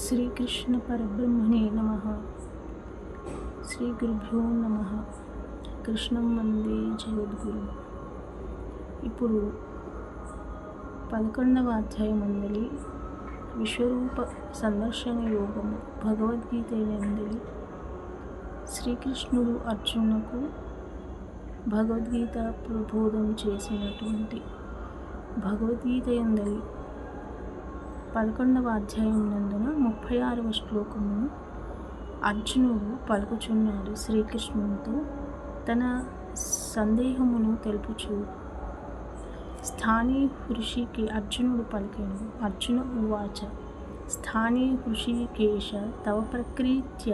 శ్రీకృష్ణ పరబ్రహ్మణే నమః. శ్రీ గురుభ్యో నమః. కృష్ణం వందే జగద్గురు. ఇప్పుడు 11వ అధ్యాయం అందలి విశ్వరూప సందర్శన యోగము భగవద్గీత నందలి శ్రీకృష్ణుడు అర్జునుకు భగవద్గీత ప్రబోధం చేసినటువంటి భగవద్గీత యందలి 11వ అధ్యాయం నందున 36వ శ్లోకమును అర్జునుడు పలుకుచున్నాడు. శ్రీకృష్ణునితో తన సందేహమును తెలుపుచు స్థానీ హృషికి అర్జునుడు పలికెను. అర్జున ఉవాచ స్థానీ హృషికేశ తవ ప్రకృత్య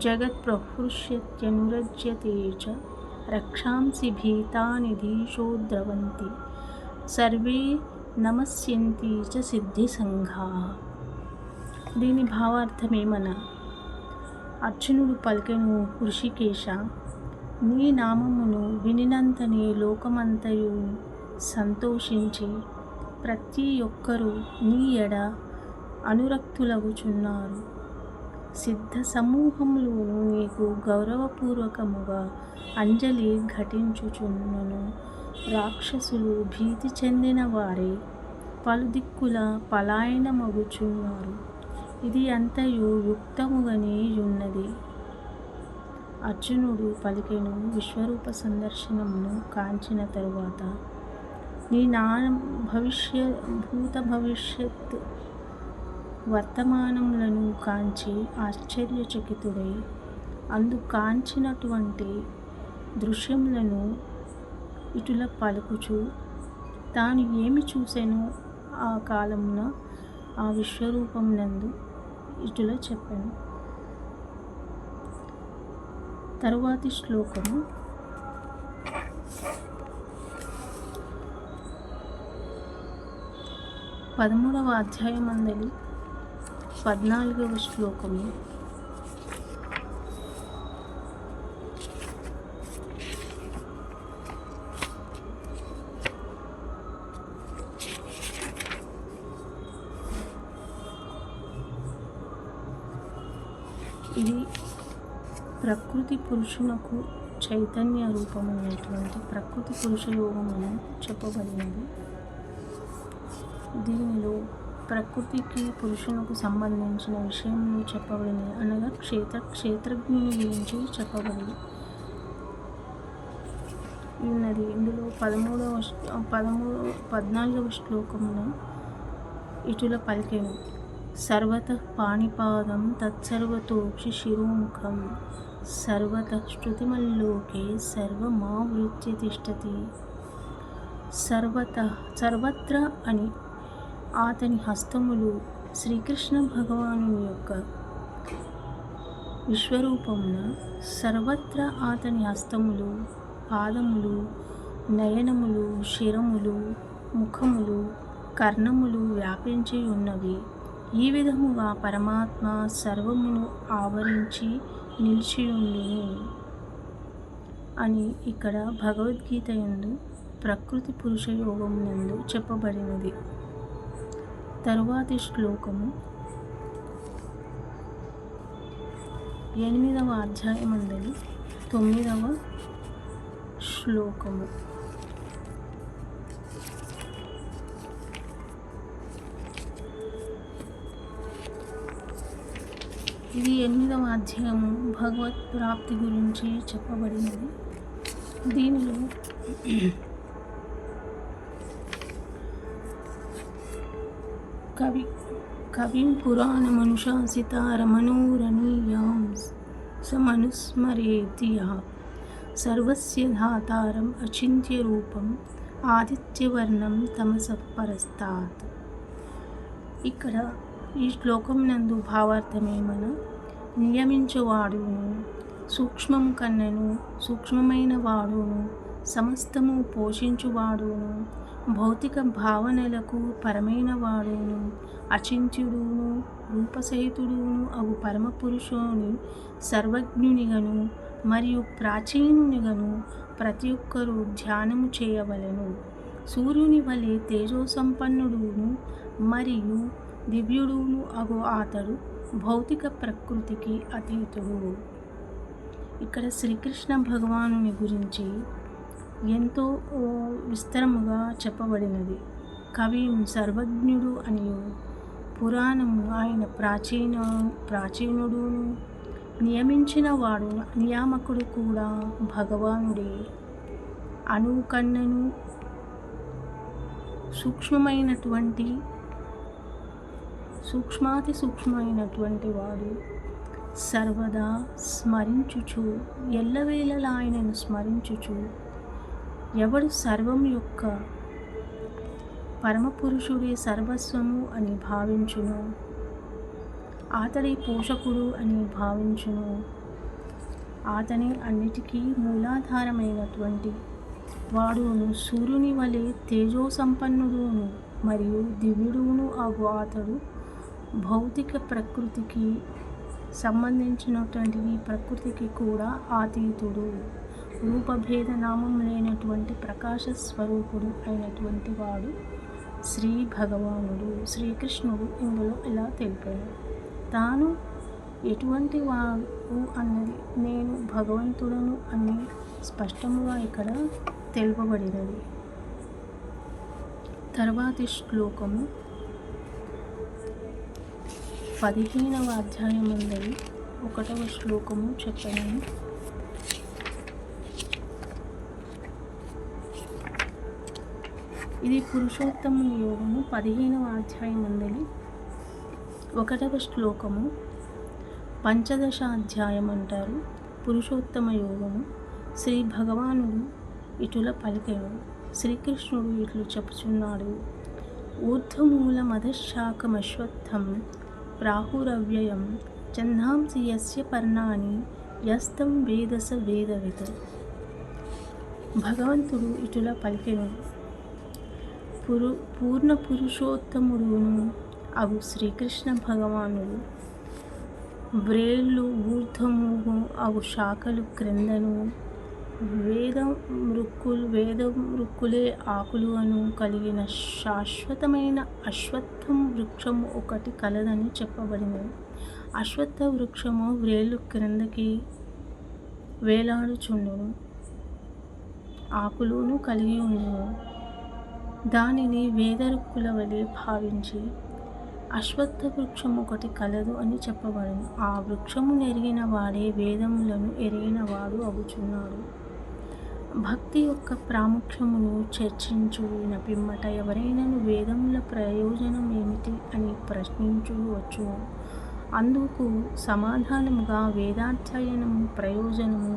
జగత్ప్రహృష్యత్యనురజ్యతే చ రక్షాంసి భీతానిధీశో ద్రవంతి సర్వే నమస్యంతి చ సిద్ధి సంఘాః. దీని భావార్థమేమన అర్జునుడు పలికెను, హృషికేశ, నీ నామమును వినినంతనే లోకమంతయు సంతోషించి ప్రతి ఒక్కరూ నీ ఎడ అనురక్తులగుచున్నారు. సిద్ధ సమూహములోను నీకు గౌరవపూర్వకముగా అంజలి ఘటించుచున్నను. రాక్షసులు భీతి చెందిన వారే పలుదిక్కుల పలాయనమగుచున్నారు. ఇది అంతయు యుక్తముగానే యున్నది. అర్జునుడు పలికెను, విశ్వరూప సందర్శనమును కాంచిన తరువాత నీ భూత భవిష్యత్ వర్తమానములను కాంచి ఆశ్చర్యచకితుడై అందు కాంచినటువంటి దృశ్యములను ఇటుల పలుకుచు తాను ఏమి చూసెనో ఆ కాలమున ఆ విశ్వరూపం నందు ఇటుల చెప్పాను. తరువాతి శ్లోకము 13వ అధ్యాయం అందలి 14వ శ్లోకము. ఇది ప్రకృతి పురుషునకు చైతన్య రూపమైనటువంటి ప్రకృతి పురుష యోగమును చెప్పబడినది. దీనిలో ప్రకృతికి పురుషునకు సంబంధించిన విషయములు చెప్పబడినది. అనగా క్షేత్రజ్ఞుని గురించి చెప్పబడి ఉన్నది. ఇందులో 14వ శ్లోకమున ఇటుల పలికెను, సర్వతః పాణిపాదం తత్సర్వతోక్షి శిరోముఖం సర్వతః శృతిమల్లోకే సర్వమావృత్య తిష్టతి. సర్వత్ర అని అతని హస్తములు శ్రీకృష్ణ భగవానుని యొక్క విశ్వరూపమున సర్వత్ర అతని హస్తములు, పాదములు, నయనములు, శిరములు, ముఖములు, కర్ణములు వ్యాపించి ఉన్నవి. ఈ విధముగా పరమాత్మ సర్వమును ఆవరించి నిలిచియుండును అని ఇక్కడ భగవద్గీత యందు ప్రకృతి పురుష యోగం నందు చెప్పబడినది. తరువాతి శ్లోకము 8వ అధ్యాయం అందలి 9వ శ్లోకము. ఇది 8వ అధ్యాయము భగవత్ ప్రాప్తి గురించి చెప్పబడినది. దీనిలో కవిం పురాణమనుశాసితారమనోరణీయాం సమనుస్మరేతి యః సర్వస్య ధాతారం అచింత్య రూపం ఆదిత్యవర్ణం తమసః పరస్తాత్. ఇక్కడ ఈ శ్లోకం నందు భావార్థమేమన నియమించువాడును, సూక్ష్మము కన్నను సూక్ష్మమైన వాడును, సమస్తము పోషించువాడును, భౌతిక భావనలకు పరమైన వాడును, అచింత్యుడును, రూపసహితుడును అగు పరమపురుషుని సర్వజ్ఞునిగను మరియు ప్రాచీనునిగను ప్రతి ఒక్కరూ ధ్యానము చేయవలెను. సూర్యుని వలె తేజోసంపన్నుడును మరియు దివ్యుడును అగు అతడు భౌతిక ప్రకృతికి అతీతుడు. ఇక్కడ శ్రీకృష్ణ భగవానుని గురించి ఎంతో విస్తరముగా చెప్పబడినది. కవి సర్వజ్ఞుడు అనియు, పురాణము ఆయన ప్రాచీనుడును, నియమించిన వాడు నియామకుడు కూడా భగవానుడే. అణువు కన్నను సూక్ష్మాతి సూక్ష్మమైనటువంటి వాడు. సర్వదా స్మరించుచు, ఎల్లవేళలా ఆయనను స్మరించుచు, ఎవడు సర్వం యొక్క పరమపురుషుడే సర్వస్వము అని భావించును, అతడి పోషకుడు అని భావించును, అతని అన్నిటికీ మూలాధారమైనటువంటి వాడును, సూర్యుని వలె తేజోసంపన్నుడును మరియు దివ్యుడును అగు అతడు భౌతిక ప్రకృతికి సంబంధించినటువంటి ప్రకృతికి కూడా అతీతుడు. రూపభేద నామం లేనటువంటి ప్రకాశ స్వరూపుడు అయినటువంటి వాడు శ్రీ భగవానుడు. శ్రీకృష్ణుడు ఇందులో ఇలా తెలిపాడు. తాను ఎటువంటి వాడు అన్నది నేను భగవంతుడను అని స్పష్టముగా ఇక్కడ తెలుపబడినది. తర్వాతి శ్లోకము 15వ అధ్యాయమందలి 1వ శ్లోకము చెప్పను. ఇది పురుషోత్తముని యోగము 15వ అధ్యాయమందలి 1వ శ్లోకము. పంచదశ అధ్యాయం అంటారు పురుషోత్తమ యోగము. శ్రీ భగవానుడు ఇటుల పలికెను. శ్రీకృష్ణుడు ఇట్లు చెప్పుచున్నాడు. ఊర్ధ్వమూలమధశాఖమశ్వత్థం ప్రాహురవ్యయం ఛందాంసి యస్య పర్ణాని యస్తం వేదస వేదవిత్. భగవంతుడు ఇటుల పలికెను. పూర్ణ పురుషోత్తముడును అగు శ్రీకృష్ణ భగవానుడు వ్రేళ్ళు ఊర్ధ్వము అగు శాఖలు క్రిందను, వేద మృక్కులే ఆకులు అను కలిగిన శాశ్వతమైన అశ్వత్థం వృక్షము ఒకటి కలదని చెప్పబడినది. అశ్వత్థ వృక్షము వ్రేళ్ళు క్రిందకి వేలాడుచుండును, ఆకులను కలిగి ఉండును. దానిని వేదరుక్కుల వలె భావించి అశ్వత్థ వృక్షము ఒకటి కలదు అని చెప్పబడింది. ఆ వృక్షము ఎరిగిన వాడే వేదములను ఎరిగిన వాడు అగుచున్నాడు. భక్తి యొక్క ప్రాముఖ్యమును చర్చించున పిమ్మట ఎవరైనాను వేదముల ప్రయోజనం ఏమిటి అని ప్రశ్నించవచ్చు. అందుకు సమాధానముగా వేదాధ్యయనము ప్రయోజనము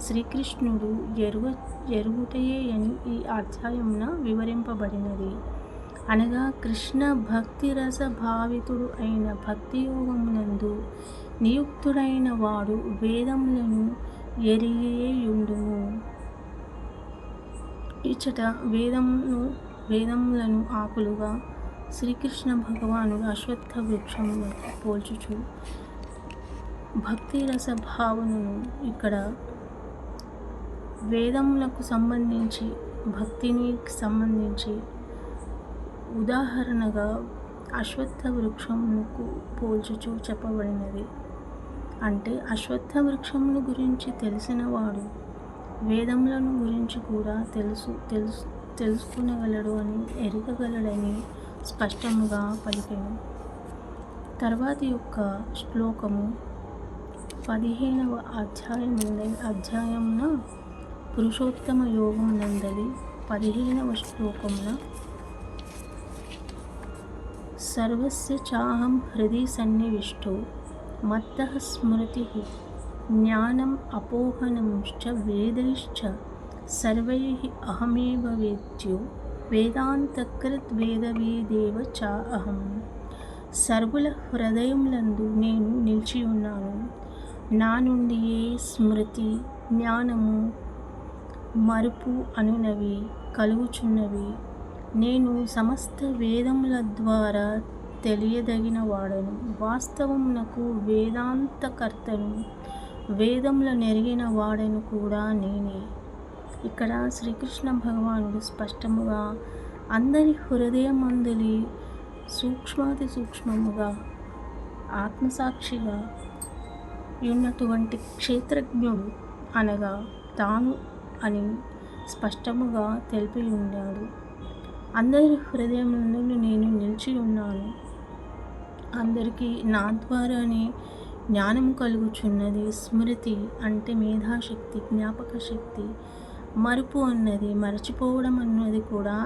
శ్రీకృష్ణుడు ఎరుగుటయే అని ఈ అధ్యాయమున వివరింపబడినది. అనగా కృష్ణ భక్తి రస భావితుడు అయిన భక్తియోగమునందు నియుక్తుడైన వాడు వేదములను ఎరిగేయుండును. ఇచ్చట వేదములను ఆకులుగా శ్రీకృష్ణ భగవానుడు అశ్వత్థ వృక్షమును పోల్చుచు భక్తి రస భావనను ఇక్కడ వేదములకు సంబంధించి భక్తిని సంబంధించి ఉదాహరణగా అశ్వత్థ వృక్షమునకు పోల్చుచు చెప్పబడినది. అంటే అశ్వత్థ వృక్షమును గురించి తెలిసినవాడు వేదములను గురించి కూడా తెలుసుకునగలడు అని ఎరగగలడని స్పష్టముగా పలికెను. తర్వాతి యొక్క శ్లోకము 15వ అధ్యాయమున పురుషోత్తమ యోగం నందలి 15వ శ్లోకమున సర్వస్య చాహం హృది సన్నివిష్టో మత్తః స్మృతి జ్ఞానం అపోహనంశ్చ వేదైశ్చ సర్వైః అహమేవ వేద్యో వేదాంతకృత్ వేదవేదేవ చ అహం. సర్వుల హృదయములందు నేను నిలిచి ఉన్నాను. నా నుండియే స్మృతి, జ్ఞానము, మరుపు అనునవి కలుగుచున్నవి. నేను సమస్త వేదముల ద్వారా తెలియదగిన వాడను. వాస్తవమునకు వేదాంతకర్తను, వేదముల నెరిగిన వాడను కూడా నేనే. ఇక్కడ శ్రీకృష్ణ భగవానుడు స్పష్టముగా అందరి హృదయమందలి సూక్ష్మాతి సూక్ష్మముగా ఆత్మసాక్షిగా ఉన్నటువంటి క్షేత్రజ్ఞుడు అనగా తాను అని స్పష్టముగా తెలిపి ఉన్నాడు. అందరి హృదయంలో నేను నిలిచి ఉన్నాను. అందరికీ నా ద్వారానే జ్ఞానం కలుగుచున్నది. స్మృతి అంటే మేధాశక్తి, జ్ఞాపక శక్తి. మరుపు అన్నది, మరచిపోవడం అన్నది కూడా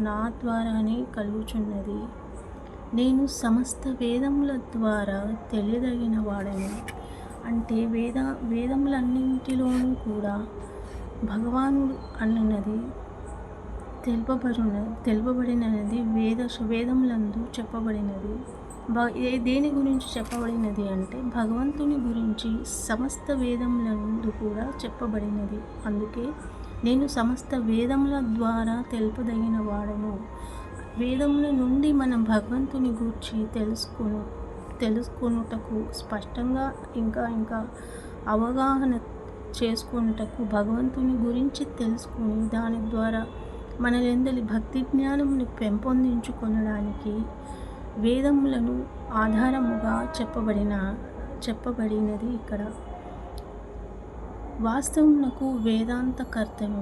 నా ద్వారానే కలుగుచున్నది. నేను సమస్త వేదముల ద్వారా తెలియదగిన వాడను. అంటే వేదములన్నింటిలోనూ కూడా భగవానుడు అన్నది తెలుపబడినది. వేదములందు చెప్పబడినది. దేని గురించి చెప్పబడినది అంటే భగవంతుని గురించి సమస్త వేదములందు కూడా చెప్పబడినది. అందుకే నేను సమస్త వేదముల ద్వారా తెలుపదగిన వాడను. వేదముల నుండి మనం భగవంతుని గూర్చి తెలుసుకొనుటకు స్పష్టంగా ఇంకా అవగాహన చేసుకొనుటకు, భగవంతుని గురించి తెలుసుకొని దాని ద్వారా మనలందరి భక్తి జ్ఞానమును పెంపొందించుకొనడానికి వేదములను ఆధారముగా చెప్పబడినది ఇక్కడ. వాస్తవమునకు వేదాంతకర్తను,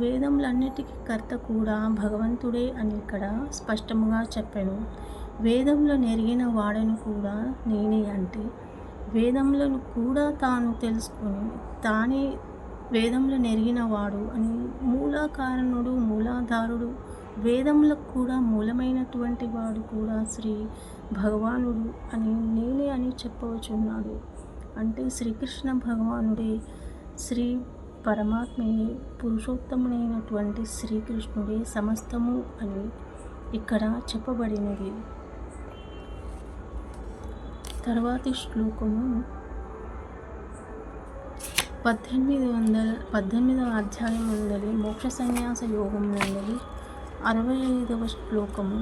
వేదములన్నిటికీ కర్త కూడా భగవంతుడే అని ఇక్కడ స్పష్టముగా చెప్పాను. వేదములను ఎరిగిన వాడను కూడా నేనే. అంటే వేదములను కూడా తాను తెలుసుకొని తానే వేదములను ఎరిగిన వాడు అని మూల కారణుడు, మూలాధారుడు, వేదములకు కూడా మూలమైనటువంటి వాడు కూడా శ్రీ భగవానుడు అని నేనే అని చెప్పవచ్చున్నాడు. అంటే శ్రీకృష్ణ భగవానుడే, శ్రీ పరమాత్మయే, పురుషోత్తముడైనటువంటి శ్రీకృష్ణుడే సమస్తము అని ఇక్కడ చెప్పబడినది. తర్వాతి శ్లోకము 18వ అధ్యాయం నుండి మోక్ష సన్యాస యోగం నుండి 65వ శ్లోకము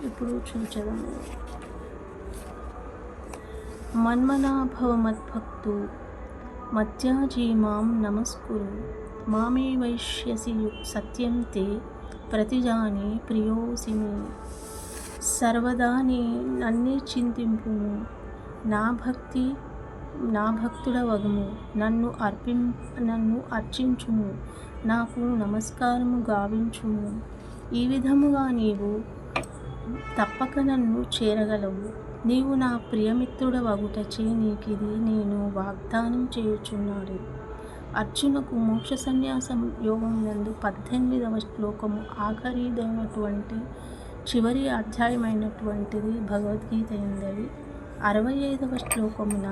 ఇప్పుడు చూచదము. మన్మనాభవ మద్భక్తు మధ్యాజీ మాం నమస్కురు మామే వైష్యసి సత్యం తే ప్రతిజానే ప్రియోసిమి. సర్వదా నన్నే చింతింపుము, నా భక్తుడవగుము, నన్ను అర్చించుము, నాకు నమస్కారము గావించుము. ఈ విధముగా నీవు తప్పక నన్ను చేరగలవు. నీవు నా ప్రియమిత్రుడవగుటచే నీకిది నేను వాగ్దానం చేయుచున్నాడు. అర్జునకు మోక్ష సన్యాసం యోగం నందు 18వ శ్లోకము ఆఖరిదైనటువంటి చివరి అధ్యాయమైనటువంటిది భగవద్గీత ఎందలి 65వ శ్లోకమున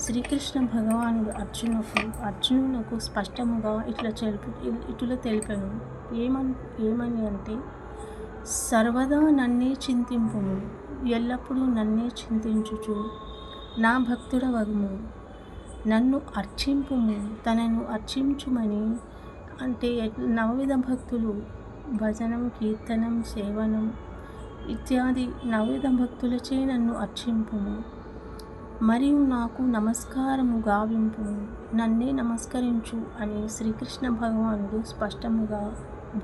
శ్రీకృష్ణ భగవానుడు అర్జునునకు స్పష్టముగా ఇట్లా తెలిపాను. ఏమని అంటే సర్వదా నన్నే చింతింపుము, ఎల్లప్పుడూ నన్నే చింతించుచు నా భక్తుడవగుము, నన్ను అర్చింపుము, తనను అర్చించుమని. అంటే నవవిధ భక్తులు భజనం, కీర్తనం, సేవనం ఇత్యాది నవవిధ భక్తులచే నన్ను అర్చింపుము, మరియు నాకు నమస్కారము గావింపుము, నన్నే నమస్కరించు అని శ్రీకృష్ణ భగవానుడు స్పష్టముగా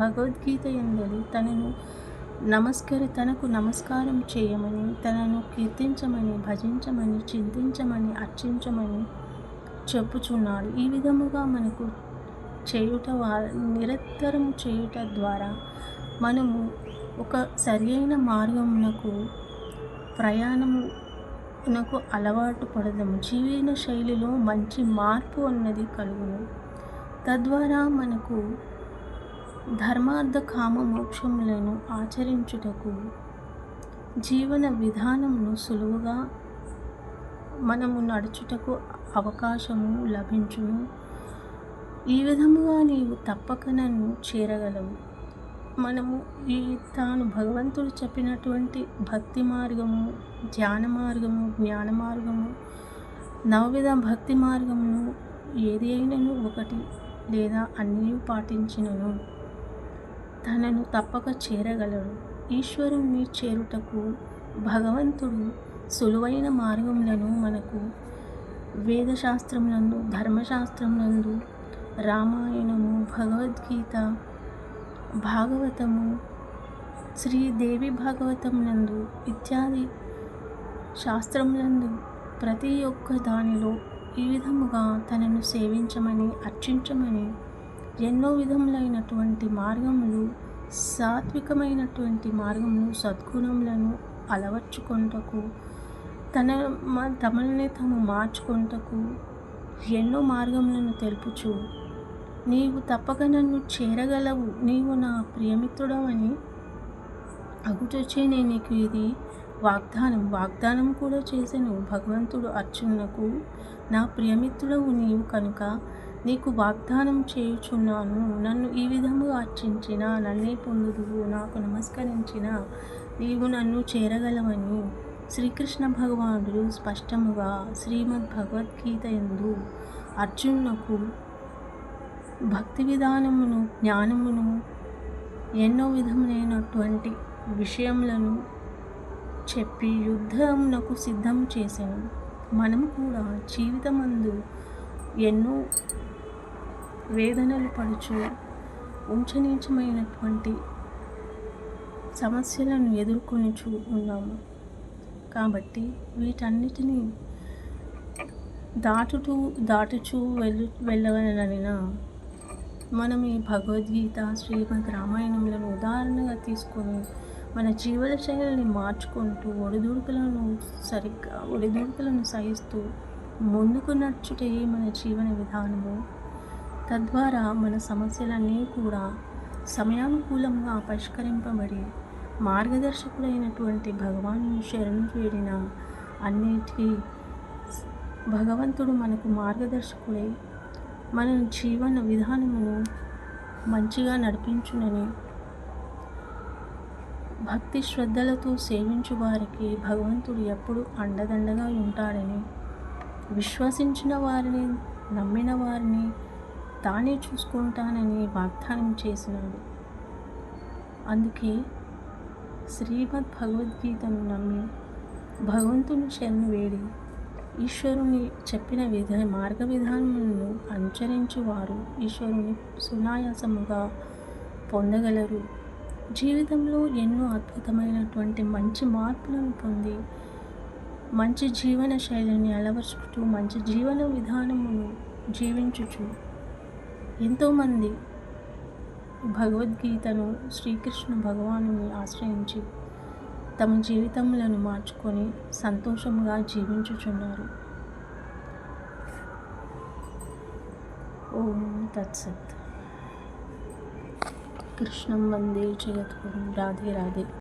భగవద్గీత యందలి తనకు నమస్కారం చేయమని, తనను కీర్తించమని, భజించమని, చింతించమని, అర్చించమని చెప్పుచున్నాడు. ఈ విధముగా మనకు నిరంతరము చేయుట ద్వారా మనము ఒక సరియైన మార్గమునకు ప్రయాణమునకు అలవాటు పడదాము. జీవన శైలిలో మంచి మార్పు అన్నది కలుగును. తద్వారా మనకు ధర్మార్థ కామ మోక్షములను ఆచరించుటకు జీవన విధానమును సులువుగా మనము నడుచుటకు అవకాశము లభించును. ఈ విధముగా నీవు తప్పక నన్ను చేరగలవు. మనము తాను భగవంతుడు చెప్పినటువంటి భక్తి మార్గము, ధ్యాన మార్గము, జ్ఞాన మార్గము, నవవిధ భక్తి మార్గమును ఏది అయినను ఒకటి లేదా అన్నీ పాటించినను తనను తప్పక చేరగలడు. ఈశ్వరుణ్ణి చేరుటకు భగవంతుడు సులువైన మార్గములను మనకు వేదశాస్త్రములందు, ధర్మశాస్త్రములందు, రామాయణము, భగవద్గీత, భాగవతము శ్రీదేవి భాగవతం నందు ఇత్యాది శాస్త్రములందు ప్రతి ఒక్క దానిలో ఈ విధముగా తనను సేవించమని, అర్చించమని ఎన్నో విధములైనటువంటి మార్గములు, సాత్వికమైనటువంటి మార్గములు, సద్గుణములను అలవర్చుకొనుటకు, తమల్ని తాము మార్చుకొనుటకు ఎన్నో మార్గములను తెలుపుచు, నీవు తప్పక నన్ను చేరగలవు, నీవు నా ప్రియమిత్రుడవని అగుటొచ్చే నేను నీకు ఇది వాగ్దానం కూడా చేసెను భగవంతుడు అర్జునునకు. నా ప్రియమిత్రుడవు నీవు కనుక నీకు వాగ్దానం చేయుచున్నాను. నన్ను ఈ విధముగా అర్చించిన నన్నే పొందుదువు, నాకు నమస్కరించిన నీవు నన్ను చేరగలవని శ్రీకృష్ణ భగవానుడు స్పష్టముగా శ్రీమద్ భగవద్గీత యందు అర్జునునకు భక్తి విధానమును, జ్ఞానమును, ఎన్నో విధములైనటువంటి విషయములను చెప్పి యుద్ధమునకు సిద్ధం చేసెను. మనము కూడా జీవితమందు ఎన్నో వేదనలు పడుచు ఉంచనీచమైనటువంటి సమస్యలను ఎదుర్కొనిచూ ఉన్నాము. కాబట్టి వీటన్నిటినీ దాటుచూ వెళ్ళవలనైనా మనం ఈ భగవద్గీత, శ్రీమద్ రామాయణములను ఉదాహరణగా తీసుకొని మన జీవన శైలిని మార్చుకుంటూ ఒడిదుడుకులను సహిస్తూ ముందుకు నడుచుటే మన జీవన విధానము. తద్వారా మన సమస్యలన్నీ కూడా సమయానుకూలంగా పరిష్కరింపబడి మార్గదర్శకుడైనటువంటి భగవాను శరణు వేడిన అన్నిటికీ భగవంతుడు మనకు మార్గదర్శకుడై మన జీవన విధానమును మంచిగా నడిపించునని, భక్తి శ్రద్ధలతో సేవించు వారికి భగవంతుడు ఎప్పుడు అండదండగా ఉంటాడని, విశ్వసించిన వారిని, నమ్మిన వారిని తానే చూసుకుంటానని వాగ్దానం చేసినాడు. అందుకే శ్రీమద్ భగవద్గీతను నమ్మి భగవంతుని శరణు వేడి ఈశ్వరుని చెప్పిన మార్గ విధానములను అనుసరించు వారు ఈశ్వరుని సునాయాసముగా పొందగలరు. జీవితంలో ఎన్నో అద్భుతమైనటువంటి మంచి మార్పులను పొంది మంచి జీవన శైలిని అలవర్చుకుంటూ మంచి జీవన విధానమును జీవించుచు ఎంతోమంది భగవద్గీతను, శ్రీకృష్ణ భగవానుని ఆశ్రయించి తమ జీవితములను మార్చుకొని సంతోషముగా జీవించుచున్నారు. ఓం తత్సత్. కృష్ణం వందే జగద్గురుం. రాధే రాధే.